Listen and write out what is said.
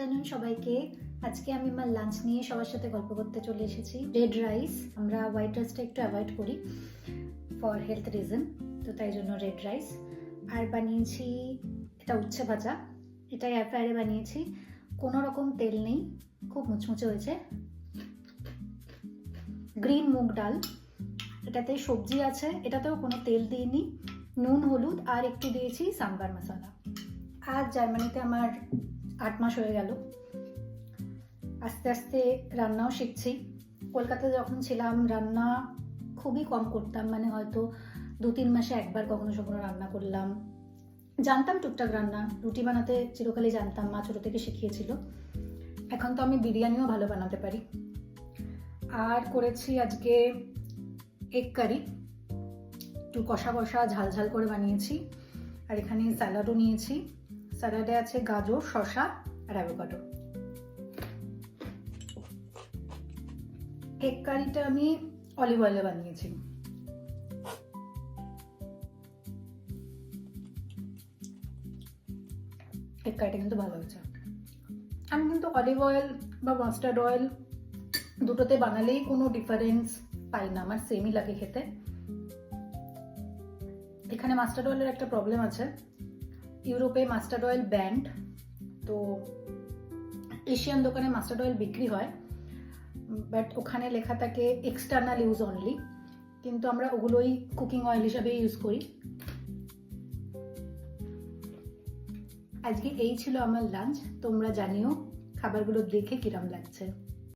Afternoon সবাইকে। আজকে আমি আমার লাঞ্চ নিয়ে সবার সাথে গল্প করতে চলে এসেছি। রেড রাইস, আমরা হোয়াইট রাইসটা একটু অ্যাভয়েড করি ফর হেলথ রিজন, তো তাই জন্য রেড রাইস। আর বানিয়েছি এটা উচ্ছে ভাজা, এটা এয়ার ফ্রায়ারে বানিয়েছি, কোনো রকম তেল নেই, খুব মুচমুচে হয়েছে। গ্রিন মুগ ডাল, এটাতে সবজি আছে, এটাতেও কোনো তেল দিইনি, নুন হলুদ আর একটু দিয়েছি সাম্বার মশলা। আজ জার্মানিতে আমার 8 মাস হয়ে গেল। আস্তে আস্তে রান্নাও শিখছি। কলকাতায় যখন ছিলাম রান্না খুবই কম করতাম, মানে হয়তো 2-3 মাসে একবার কখনো কখনো রান্না করলাম। জানতাম টুকটাক রান্না, রুটি বানাতে চিরকালই জানতাম, মা ছোটো থেকে শিখিয়েছিল। এখন তো আমি বিরিয়ানিও ভালো বানাতে পারি। আর করেছি আজকে এগ কারি, একটু কষা কষা ঝাল ঝাল করে বানিয়েছি। আর এখানে স্যালাডও নিয়েছি, স্যালাডে আছে গাজর, শসা আর অ্যাভোকাডো। এগ কারিটা আমি অলিভ অয়েলে বানিয়েছি। এগ কারিটা কিন্তু ভালো হয়েছে। আমি কিন্তু অলিভ অয়েল বা মাস্টার্ড অয়েল দুটোতে বানালেই কোনো ডিফারেন্স পাই না, আমার সেমই লাগে খেতে। এখানে মাস্টার্ড অয়েলের একটা প্রবলেম আছে, ইউরোপে মাস্টার্ড অয়েল ব্যান্ড, তো এশিয়ান দোকানে মাস্টার্ড অয়েল বিক্রি হয়, বাট ওখানে লেখা থাকে এক্সটার্নাল ইউজ অনলি, কিন্তু আমরা ওগুলোই কুকিং অয়েল হিসাবে ইউজ করি। আজকে এই ছিল আমার লাঞ্চ, তোমরা জানিও খাবারগুলো দেখে কিরম লাগছে।